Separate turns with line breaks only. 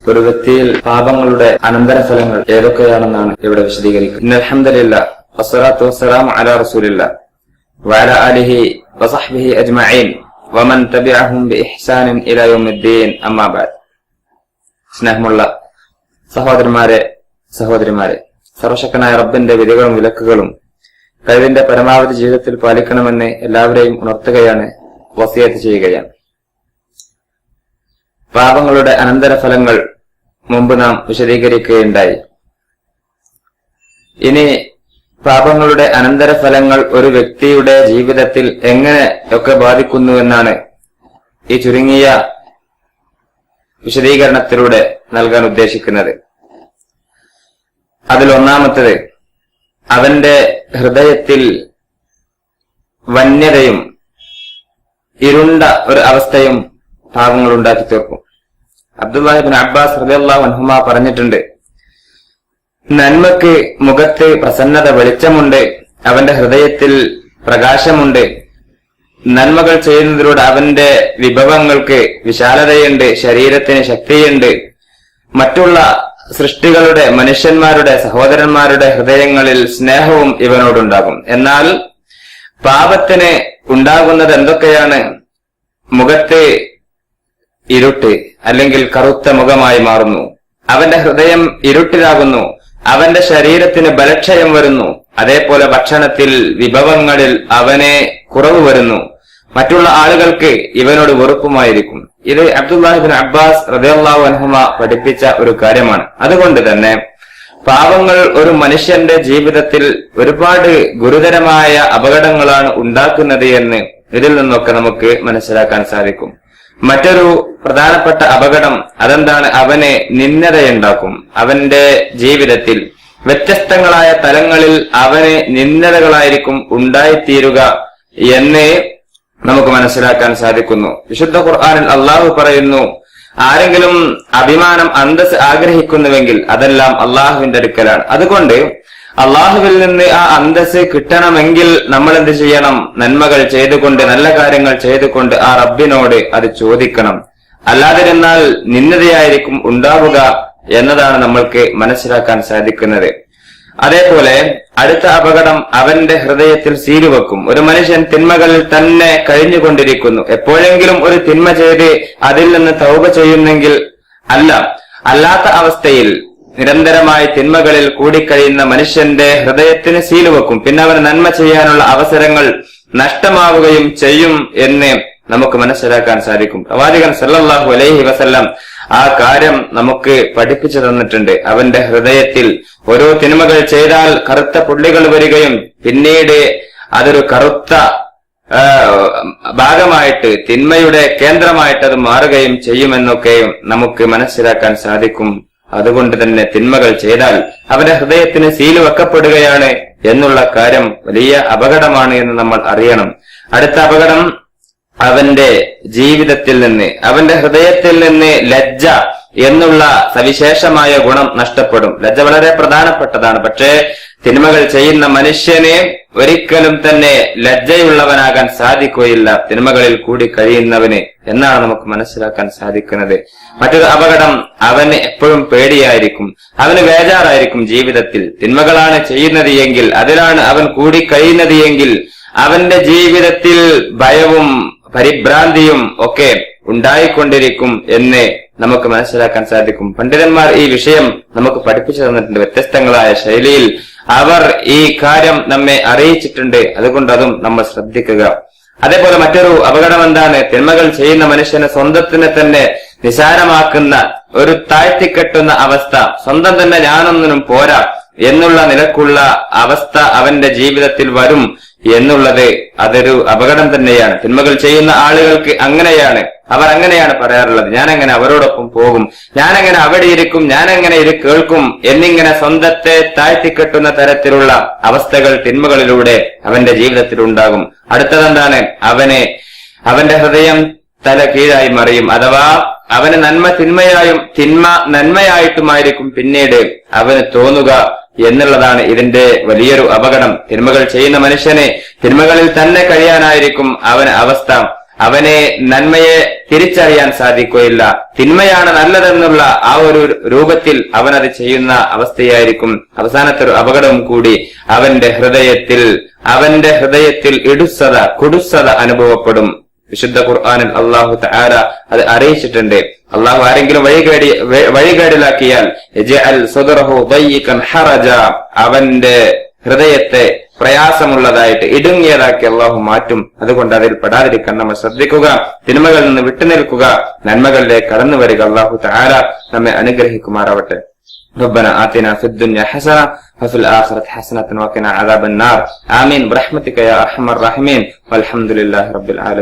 ഒരു വ്യക്തിയിൽ പാപങ്ങളുടെ അനന്തരഫലങ്ങൾ ഏതൊക്കെയാണെന്നാണ് ഇവിടെ വിശദീകരിക്കുന്നത്. ഇന്നൽ ഹംദുലില്ലാഹ് വസ്സലാത്തു വസ്സലാമു അലാ റസൂലില്ലാഹ് വഅലാ ആലിഹി വസഹ്ബിഹി അജ്മഈൻ വമൻ തബിഅഹും ബിഇഹ്സാനിൻ ഇലാ യൗമിദ്ദീൻ. അമ്മാ ബഅദ്. സ്നേഹമുള്ള സഹോദരന്മാരെ, സഹോദരിമാരെ, സർവശക്തനായ റബ്ബിന്റെ വിധികളും വിലക്കുകളും കഴിവിന്റെ പരമാവധി ജീവിതത്തിൽ പാലിക്കണമെന്ന് എല്ലാവരെയും ഉണർത്തുകയാണ്, വസിയത്ത് ചെയ്യുകയാണ്. പാപങ്ങളുടെ അനന്തരഫലങ്ങൾ മുമ്പ് നാം വിശദീകരിക്കുകയുണ്ടായി. ഇനി പാപങ്ങളുടെ അനന്തരഫലങ്ങൾ ഒരു വ്യക്തിയുടെ ജീവിതത്തിൽ എങ്ങനെയൊക്കെ ബാധിക്കുന്നുവെന്നാണ് ഈ ചുരുങ്ങിയ വിശദീകരണത്തിലൂടെ നൽകാൻ ഉദ്ദേശിക്കുന്നത്. അതിൽ ഒന്നാമത്തേത്, അവന്റെ ഹൃദയത്തിൽ വന്യതയും ഇരുണ്ട ഒരു അവസ്ഥയും പാപങ്ങൾ ഉണ്ടാക്കി തീർക്കും. അബ്ദുല്ലാഹി ഇബ്നു അബ്ബാസ് റളിയല്ലാഹു അൻഹുമാ പറഞ്ഞിട്ടുണ്ട്, നന്മക്ക് മുഖത്ത് പ്രസന്നത, വെളിച്ചമുണ്ട്, അവന്റെ ഹൃദയത്തിൽ പ്രകാശമുണ്ട്. നന്മകൾ ചെയ്യുന്നതിലൂടെ അവന്റെ വിഭവങ്ങൾക്ക് വിശാലതയുണ്ട്, ശരീരത്തിന് ശക്തിയുണ്ട്. മറ്റുള്ള സൃഷ്ടികളുടെ, മനുഷ്യന്മാരുടെ, സഹോദരന്മാരുടെ ഹൃദയങ്ങളിൽ സ്നേഹവും ഇവനോടുണ്ടാകും. എന്നാൽ പാപത്തിന് ഉണ്ടാകുന്നത് എന്തൊക്കെയാണ്? മുഖത്ത് ഇരുട്ട് അല്ലെങ്കിൽ കറുത്ത മുഖമായി മാറുന്നു, അവന്റെ ഹൃദയം ഇരുട്ടിലാകുന്നു, അവന്റെ ശരീരത്തിന് ബലക്ഷയം വരുന്നു, അതേപോലെ ഭക്ഷണത്തിൽ, വിഭവങ്ങളിൽ അവനെ കുറവ് വരുന്നു, മറ്റുള്ള ആളുകൾക്ക് ഇവനോട് വെറുപ്പുമായിരിക്കും. ഇത് അബ്ദുല്ലാഹി ഇബ്നു അബ്ബാസ് റളിയല്ലാഹു അൻഹുമാ പഠിപ്പിച്ച ഒരു കാര്യമാണ്. അതുകൊണ്ട് തന്നെ പാപങ്ങൾ ഒരു മനുഷ്യന്റെ ജീവിതത്തിൽ ഒരുപാട് ഗുരുതരമായ അപകടങ്ങളാണ് ഉണ്ടാക്കുന്നത് എന്ന് ഇതിൽ നിന്നൊക്കെ നമുക്ക് മനസ്സിലാക്കാൻ സാധിക്കും. മറ്റൊരു പ്രധാനപ്പെട്ട അപകടം അതെന്താണ്? അവന് നിന്ദതയുണ്ടാക്കും. അവന്റെ ജീവിതത്തിൽ വ്യത്യസ്തങ്ങളായ തലങ്ങളിൽ അവന് നിന്ദതകളായിരിക്കും ഉണ്ടായിത്തീരുക എന്ന് നമുക്ക് മനസ്സിലാക്കാൻ സാധിക്കുന്നു. വിശുദ്ധ ഖുർആനിൽ അള്ളാഹു പറയുന്നു, ആരെങ്കിലും അഭിമാനം, അന്തസ് ആഗ്രഹിക്കുന്നുവെങ്കിൽ അതെല്ലാം അള്ളാഹുവിന്റെ അടുക്കലാണ്. അതുകൊണ്ട് അള്ളാഹുവിൽ നിന്ന് ആ അന്തസ് കിട്ടണമെങ്കിൽ നമ്മൾ എന്ത് ചെയ്യണം? നന്മകൾ ചെയ്തുകൊണ്ട്, നല്ല കാര്യങ്ങൾ ചെയ്തുകൊണ്ട് ആ റബ്ബിനോട് അത് ചോദിക്കണം. അല്ലാതിരുന്നാൽ നിന്ദതയായിരിക്കും ഉണ്ടാവുക എന്നതാണ് നമ്മൾക്ക് മനസ്സിലാക്കാൻ സാധിക്കുന്നത്. അതേപോലെ അടുത്ത അപകടം, അവന്റെ ഹൃദയത്തിൽ സീലുവെക്കും. ഒരു മനുഷ്യൻ തിന്മകളിൽ തന്നെ കഴിഞ്ഞുകൊണ്ടിരിക്കുന്നു, എപ്പോഴെങ്കിലും ഒരു തിന്മ ചെയ്ത് അതിൽ നിന്ന് തൗബ ചെയ്യുന്നെങ്കിൽ അല്ലാത്ത അവസ്ഥയിൽ നിരന്തരമായി തിന്മകളിൽ കൂടിക്കഴിയുന്ന മനുഷ്യന്റെ ഹൃദയത്തിന് സീലുവെക്കും. പിന്നെ അവന് നന്മ ചെയ്യാനുള്ള അവസരങ്ങൾ നഷ്ടമാവുകയും ചെയ്യും എന്ന് നമുക്ക് മനസ്സിലാക്കാൻ സാധിക്കും. പ്രവാചകൻ സല്ലല്ലാഹു അലൈഹി വസല്ലം ആ കാര്യം നമുക്ക് പഠിപ്പിച്ചു തന്നിട്ടുണ്ട്. അവന്റെ ഹൃദയത്തിൽ ഓരോ തിന്മകൾ ചെയ്താൽ കറുത്ത പുള്ളികൾ വരികയും പിന്നീട് അതൊരു കറുത്ത ഭാഗമായിട്ട്, തിന്മയുടെ കേന്ദ്രമായിട്ട് അത് മാറുകയും ചെയ്യുമെന്നൊക്കെയും നമുക്ക് മനസ്സിലാക്കാൻ സാധിക്കും. അതുകൊണ്ട് തന്നെ തിന്മകൾ ചെയ്താൽ അവന്റെ ഹൃദയത്തിന് സീല് വെക്കപ്പെടുകയാണ് എന്നുള്ള കാര്യം വലിയ അപകടമാണ് എന്ന് നമ്മൾ അറിയണം. അടുത്ത അപകടം, അവന്റെ ജീവിതത്തിൽ നിന്ന്, അവന്റെ ഹൃദയത്തിൽ നിന്ന് ലജ്ജ എന്നുള്ള സവിശേഷമായ ഗുണം നഷ്ടപ്പെടും. ലജ്ജ വളരെ പ്രധാനപ്പെട്ടതാണ്. പക്ഷേ തിന്മകൾ ചെയ്യുന്ന മനുഷ്യനെ ഒരിക്കലും തന്നെ ലജ്ജയുള്ളവനാകാൻ സാധിക്കുകയില്ല, തിന്മകളിൽ കൂടി കഴിയുന്നവന് എന്നാണ് നമുക്ക് മനസ്സിലാക്കാൻ സാധിക്കുന്നത്. മറ്റൊരു അപകടം, അവന് എപ്പോഴും പേടിയായിരിക്കും, അവന് ബേജാറായിരിക്കും. ജീവിതത്തിൽ തിന്മകളാണ് ചെയ്യുന്നത് എങ്കിൽ, അതിലാണ് അവൻ കൂടി കഴിയുന്നത് എങ്കിൽ അവന്റെ ജീവിതത്തിൽ ഭയവും പരിഭ്രാന്തിയും ഒക്കെ ഉണ്ടായിക്കൊണ്ടിരിക്കും എന്ന് നമുക്ക് മനസ്സിലാക്കാൻ സാധിക്കും. പണ്ഡിതന്മാർ ഈ വിഷയം നമുക്ക് പഠിപ്പിച്ചു തന്നിട്ടുണ്ട്. വ്യത്യസ്തങ്ങളായ ശൈലിയിൽ അവർ ഈ കാര്യം നമ്മെ അറിയിച്ചിട്ടുണ്ട്. അതുകൊണ്ട് അതും നമ്മൾ ശ്രദ്ധിക്കുക. അതേപോലെ മറ്റൊരു അപകടം എന്താണ്? തിന്മകൾ ചെയ്യുന്ന മനുഷ്യനെ സ്വന്തത്തിനെ തന്നെ നിസാരമാക്കുന്ന, ഒരു താഴ്ത്തിക്കെട്ടുന്ന അവസ്ഥ, സ്വന്തം തന്നെ ഞാനൊന്നിനും പോരാ എന്നുള്ള നിലക്കുള്ള അവസ്ഥ അവന്റെ ജീവിതത്തിൽ വരും എന്നുള്ളത് അതൊരു അപകടം തന്നെയാണ്. തിന്മകൾ ചെയ്യുന്ന ആളുകൾക്ക് അങ്ങനെയാണ്, അവർ അങ്ങനെയാണ് പറയാറുള്ളത്, ഞാനെങ്ങനെ അവരോടൊപ്പം പോകും, ഞാനെങ്ങനെ അവിടെ ഇരിക്കും, ഞാനെങ്ങനെ ഇത് കേൾക്കും എന്നിങ്ങനെ സ്വന്തത്തെ താഴ്ത്തിക്കെട്ടുന്ന തരത്തിലുള്ള അവസ്ഥകൾ തിന്മകളിലൂടെ അവന്റെ ജീവിതത്തിൽ ഉണ്ടാകും. അടുത്തതെന്താണ്? അവന്റെ ഹൃദയം തല കീഴായി മറിയും. അഥവാ അവന് നന്മ തിന്മയായും തിന്മ നന്മയായിട്ടുമായിരിക്കും പിന്നീട് അവന് തോന്നുക എന്നുള്ളതാണ് ഇതിന്റെ വലിയൊരു അപകടം. തിന്മകൾ ചെയ്യുന്ന മനുഷ്യനെ തിന്മകളിൽ തന്നെ കഴിയാനായിരിക്കും അവന് അവസ്ഥ. അവനെ നന്മയെ തിരിച്ചറിയാൻ സാധിക്കുകയില്ല. തിന്മയാണ് നല്ലതെന്നുള്ള ആ ഒരു രൂപത്തിൽ അവൻ അത് ചെയ്യുന്ന അവസ്ഥയായിരിക്കും. അവസാനത്തെ ഒരു അപകടവും കൂടി, അവന്റെ ഹൃദയത്തിൽ കുടുസത അനുഭവപ്പെടും. വിശുദ്ധ ഖുർആനിൽ അല്ലാഹു തആല അത് അറിയിച്ചിട്ടുണ്ട്. അല്ലാഹു ആരെങ്കിലും വഴികേടിലാക്കിയാൽ അവന്റെ ഹൃദയത്തെ പ്രയാസമുള്ളതായിട്ട് ഇടുങ്ങിയതാക്കി അല്ലാഹു മാറ്റും. അതുകൊണ്ട് അതിൽ പെടാതിരിക്കാൻ നമ്മൾ ശ്രദ്ധിക്കുക, തിന്മകളിൽ നിന്ന് വിട്ടുനിൽക്കുക, നന്മകളിലേക്ക് കടന്നു വരിക. അല്ലാഹു തആല നമ്മെ അനുഗ്രഹിക്കുമാറാവട്ടെ. ربنا آتنا في الدنيا حسنة وفي الآخرة حسنة وقنا عذاب النار. آمين برحمتك يا أرحم الراحمين والحمد لله رب العالمين.